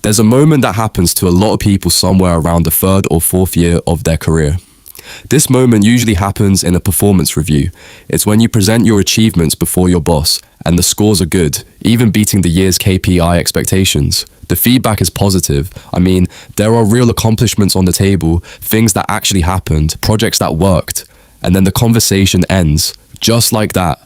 There's a moment that happens to a lot of people somewhere around the third or fourth year of their career. This moment usually happens in a performance review. It's when you present your achievements before your boss, and the scores are good, even beating the year's KPI expectations. The feedback is positive. I mean, there are real accomplishments on the table, things that actually happened, projects that worked. And then the conversation ends, just like that.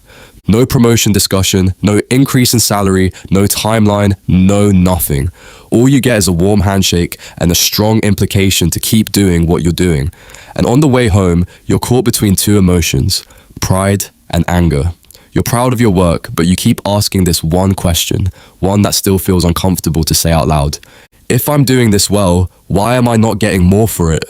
No promotion discussion, no increase in salary, no timeline, no nothing. All you get is a warm handshake and a strong implication to keep doing what you're doing. And on the way home, you're caught between two emotions, pride and anger. You're proud of your work, but you keep asking this one question, one that still feels uncomfortable to say out loud. If I'm doing this well, why am I not getting more for it?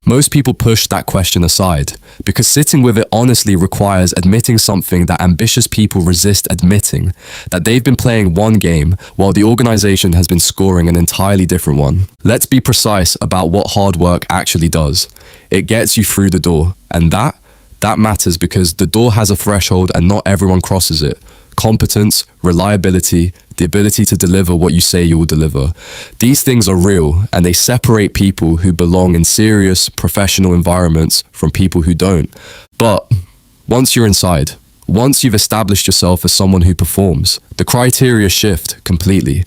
Most people push that question aside, because sitting with it honestly requires admitting something that ambitious people resist admitting, that they've been playing one game while the organization has been scoring an entirely different one. Let's be precise about what hard work actually does. It gets you through the door, and that matters because the door has a threshold and not everyone crosses it. Competence, reliability, the ability to deliver what you say you will deliver. These things are real, and they separate people who belong in serious, professional environments from people who don't. But once you're inside, once you've established yourself as someone who performs, the criteria shift completely.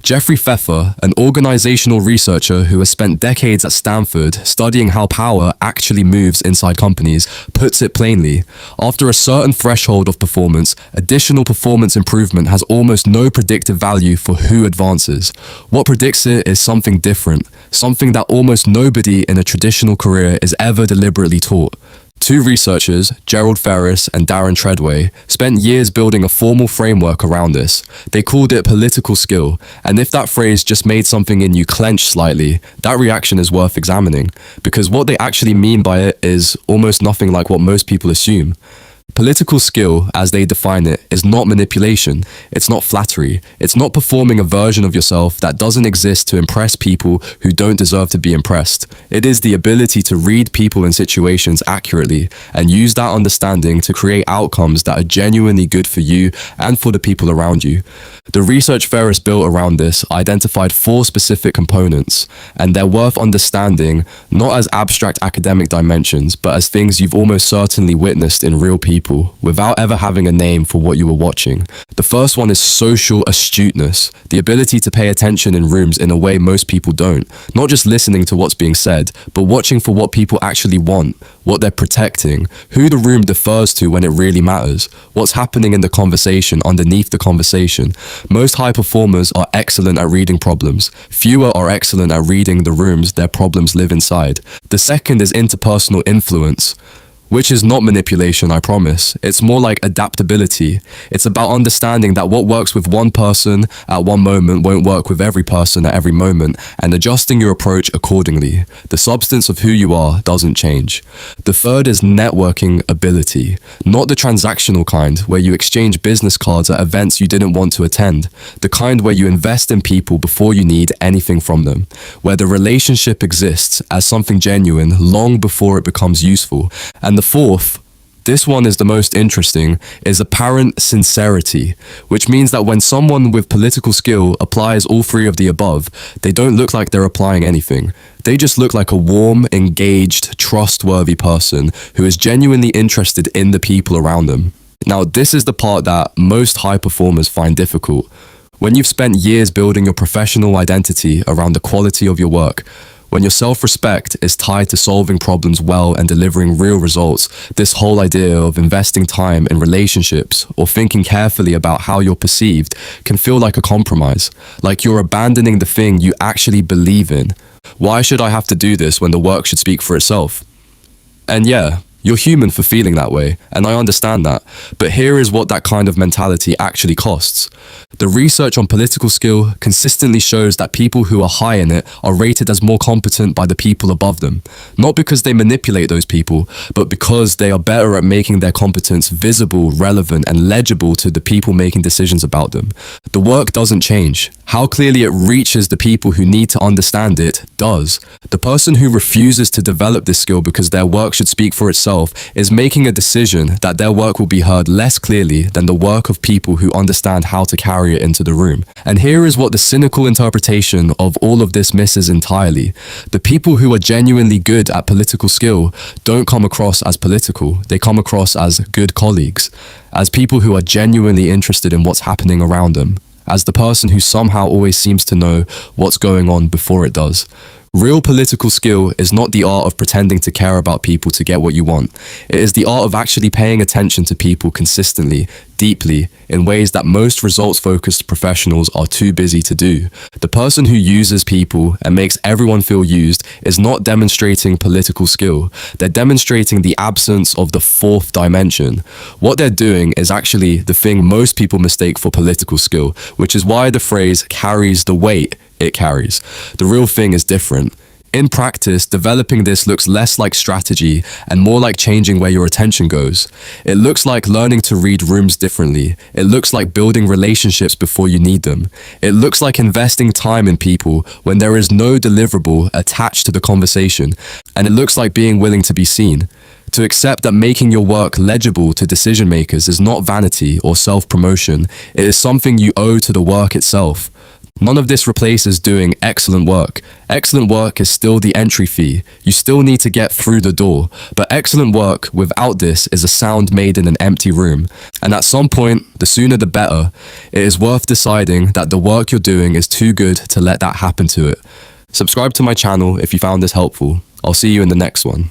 Jeffrey Pfeffer, an organizational researcher who has spent decades at Stanford studying how power actually moves inside companies, puts it plainly. After a certain threshold of performance, additional performance improvement has almost no predictive value for who advances. What predicts it is something different, something that almost nobody in a traditional career is ever deliberately taught. Two researchers, Gerald Ferris and Darren Treadway, spent years building a formal framework around this. They called it political skill, and if that phrase just made something in you clench slightly, that reaction is worth examining, because what they actually mean by it is almost nothing like what most people assume. Political skill, as they define it, is not manipulation, it's not flattery, it's not performing a version of yourself that doesn't exist to impress people who don't deserve to be impressed. It is the ability to read people and situations accurately and use that understanding to create outcomes that are genuinely good for you and for the people around you. The research Ferris built around this identified 4 specific components, and they're worth understanding not as abstract academic dimensions, but as things you've almost certainly witnessed in real people without ever having a name for what you were watching. The first one is social astuteness, the ability to pay attention in rooms in a way most people don't, not just listening to what's being said, but watching for what people actually want, what they're protecting, who the room defers to when it really matters, what's happening in the conversation underneath the conversation. Most high performers are excellent at reading problems. Fewer are excellent at reading the rooms their problems live inside. The second is interpersonal influence, which is not manipulation, I promise. It's more like adaptability. It's about understanding that what works with one person at one moment won't work with every person at every moment, and adjusting your approach accordingly. The substance of who you are doesn't change. The third is networking ability, not the transactional kind where you exchange business cards at events you didn't want to attend, the kind where you invest in people before you need anything from them, where the relationship exists as something genuine long before it becomes useful. And the fourth, this one is the most interesting, is apparent sincerity, which means that when someone with political skill applies all 3 of the above, they don't look like they're applying anything. They just look like a warm, engaged, trustworthy person who is genuinely interested in the people around them. Now, this is the part that most high performers find difficult. When you've spent years building your professional identity around the quality of your work, when your self-respect is tied to solving problems well and delivering real results, this whole idea of investing time in relationships or thinking carefully about how you're perceived can feel like a compromise, like you're abandoning the thing you actually believe in. Why should I have to do this when the work should speak for itself? And yeah, you're human for feeling that way, and I understand that, but here is what that kind of mentality actually costs. The research on political skill consistently shows that people who are high in it are rated as more competent by the people above them, not because they manipulate those people, but because they are better at making their competence visible, relevant, and legible to the people making decisions about them. The work doesn't change. How clearly it reaches the people who need to understand it does. The person who refuses to develop this skill because their work should speak for itself itself is making a decision that their work will be heard less clearly than the work of people who understand how to carry it into the room. And here is what the cynical interpretation of all of this misses entirely. The people who are genuinely good at political skill don't come across as political. They come across as good colleagues, as people who are genuinely interested in what's happening around them, as the person who somehow always seems to know what's going on before it does. Real political skill is not the art of pretending to care about people to get what you want. It is the art of actually paying attention to people consistently, deeply, in ways that most results-focused professionals are too busy to do. The person who uses people and makes everyone feel used is not demonstrating political skill. They're demonstrating the absence of the fourth dimension. What they're doing is actually the thing most people mistake for political skill, which is why the phrase carries the weight it carries. The real thing is different. In practice, developing this looks less like strategy and more like changing where your attention goes. It looks like learning to read rooms differently. It looks like building relationships before you need them. It looks like investing time in people when there is no deliverable attached to the conversation. And it looks like being willing to be seen. To accept that making your work legible to decision makers is not vanity or self-promotion. It is something you owe to the work itself. None of this replaces doing excellent work. Excellent work is still the entry fee. You still need to get through the door. But excellent work without this is a sound made in an empty room. And at some point, the sooner the better, it is worth deciding that the work you're doing is too good to let that happen to it. Subscribe to my channel if you found this helpful. I'll see you in the next one.